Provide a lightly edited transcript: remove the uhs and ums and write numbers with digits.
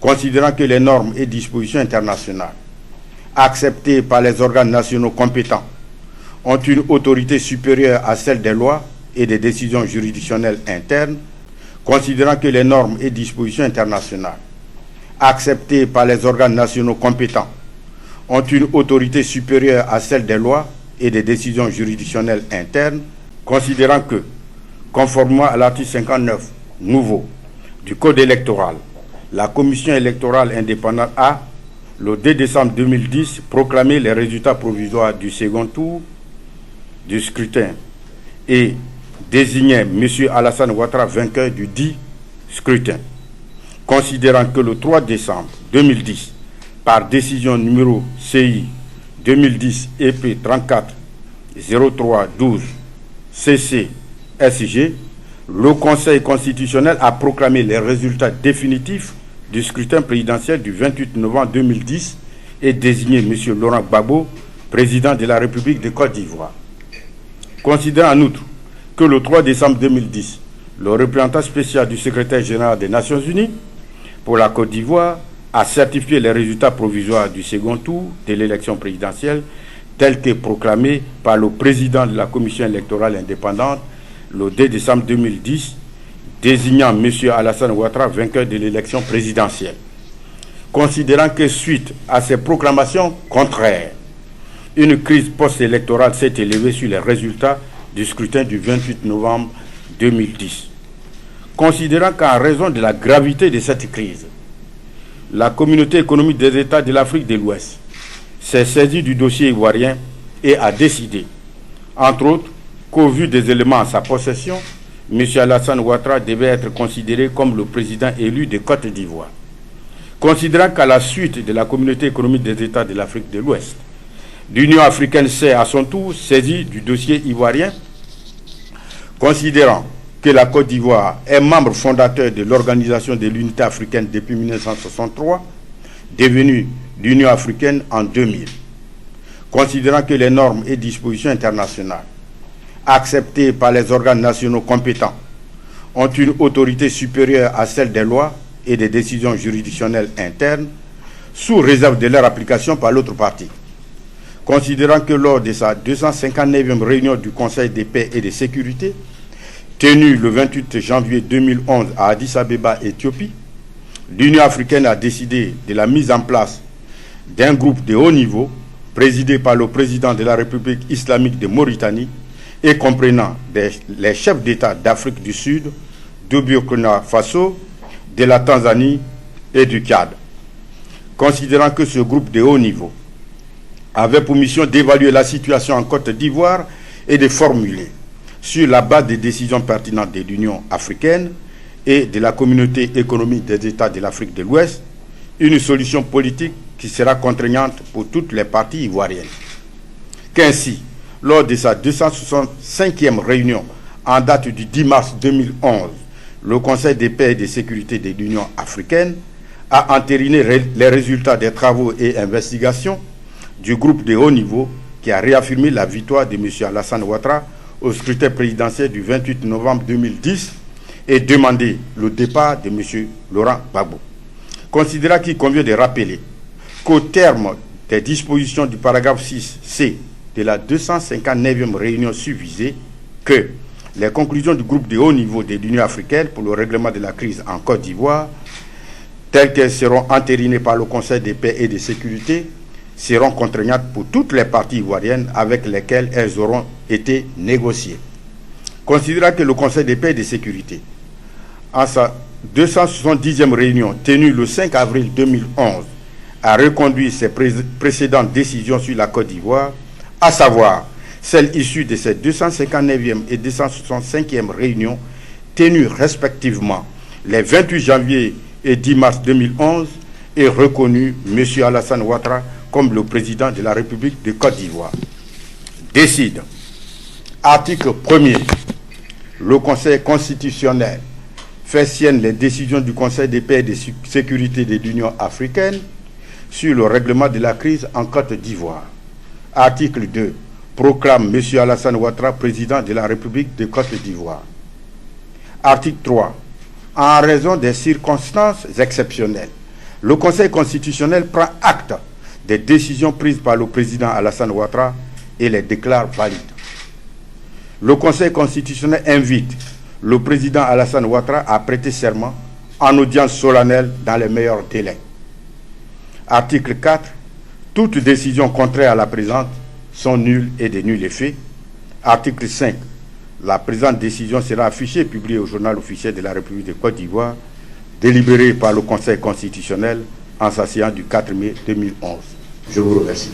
considérant que les normes et dispositions internationales acceptées par les organes nationaux compétents ont une autorité supérieure à celle des lois et des décisions juridictionnelles internes, considérant que les normes et dispositions internationales acceptées par les organes nationaux compétents ont une autorité supérieure à celle des lois et des décisions juridictionnelles internes, considérant que, conformément à l'article 59 nouveau du Code électoral, la Commission électorale indépendante a, le 2 décembre 2010, proclamé les résultats provisoires du second tour du scrutin et désignait M. Alassane Ouattara vainqueur du dit scrutin, considérant que le 3 décembre 2010, par décision numéro CI 2010 EP 34 03 12 CC SG, le Conseil constitutionnel a proclamé les résultats définitifs du scrutin présidentiel du 28 novembre 2010 et désigné M. Laurent Gbagbo président de la République de Côte d'Ivoire. Considérant en outre que le 3 décembre 2010, le représentant spécial du secrétaire général des Nations Unies pour la Côte d'Ivoire a certifié les résultats provisoires du second tour de l'élection présidentielle tels que proclamés par le président de la Commission électorale indépendante le 2 décembre 2010, désignant M. Alassane Ouattara vainqueur de l'élection présidentielle. Considérant que suite à ces proclamations contraires, une crise post-électorale s'est élevée sur les résultats du scrutin du 28 novembre 2010. Considérant qu'en raison de la gravité de cette crise, la communauté économique des États de l'Afrique de l'Ouest s'est saisie du dossier ivoirien et a décidé, entre autres, qu'au vu des éléments en sa possession, M. Alassane Ouattara devait être considéré comme le président élu de Côte d'Ivoire. Considérant qu'à la suite de la communauté économique des États de l'Afrique de l'Ouest, l'Union africaine s'est à son tour saisie du dossier ivoirien, considérant que la Côte d'Ivoire est membre fondateur de l'Organisation de l'Unité africaine depuis 1963, devenue l'Union africaine en 2000. Considérant que les normes et dispositions internationales acceptées par les organes nationaux compétents ont une autorité supérieure à celle des lois et des décisions juridictionnelles internes, sous réserve de leur application par l'autre partie. Considérant que lors de sa 259e réunion du Conseil de paix et de sécurité, tenue le 28 janvier 2011 à Addis Abeba, Éthiopie, l'Union africaine a décidé de la mise en place d'un groupe de haut niveau présidé par le président de la République islamique de Mauritanie et comprenant les chefs d'État d'Afrique du Sud, du Burkina Faso, de la Tanzanie et du Tchad. Considérant que ce groupe de haut niveau avait pour mission d'évaluer la situation en Côte d'Ivoire et de formuler, sur la base des décisions pertinentes de l'Union africaine et de la communauté économique des États de l'Afrique de l'Ouest, une solution politique qui sera contraignante pour toutes les parties ivoiriennes. Qu'ainsi, lors de sa 265e réunion en date du 10 mars 2011, le Conseil de paix et de sécurité de l'Union africaine a entériné les résultats des travaux et investigations du groupe de haut niveau qui a réaffirmé la victoire de M. Alassane Ouattara au scrutin présidentiel du 28 novembre 2010 et demandé le départ de M. Laurent Gbagbo. Considérant qu'il convient de rappeler qu'au terme des dispositions du paragraphe 6C de la 259e réunion susvisée, que les conclusions du groupe de haut niveau de l'Union africaine pour le règlement de la crise en Côte d'Ivoire, telles qu'elles seront entérinées par le Conseil de paix et de sécurité, seront contraignantes pour toutes les parties ivoiriennes avec lesquelles elles auront été négociées. Considérant que le Conseil de paix et de sécurité, en sa 270e réunion tenue le 5 avril 2011, a reconduit ses précédentes décisions sur la Côte d'Ivoire, à savoir celles issues de ses 259e et 265e réunions tenues respectivement les 28 janvier et 10 mars 2011 et reconnu M. Alassane Ouattara comme le président de la République de Côte d'Ivoire. Décide. Article 1er. Le Conseil constitutionnel fait sienne les décisions du Conseil de paix et de sécurité de l'Union africaine sur le règlement de la crise en Côte d'Ivoire. Article 2. Proclame M. Alassane Ouattara président de la République de Côte d'Ivoire. Article 3. En raison des circonstances exceptionnelles Le Conseil constitutionnel prend acte des décisions prises par le président Alassane Ouattara et les déclare valides. Le Conseil constitutionnel invite le président Alassane Ouattara à prêter serment en audience solennelle dans les meilleurs délais. Article 4. Toutes décisions contraires à la présente sont nulles et de nul effet. Article 5. La présente décision sera affichée et publiée au journal officiel de la République de Côte d'Ivoire, délibérée par le Conseil constitutionnel en sa séance du 4 mai 2011. Je vous remercie.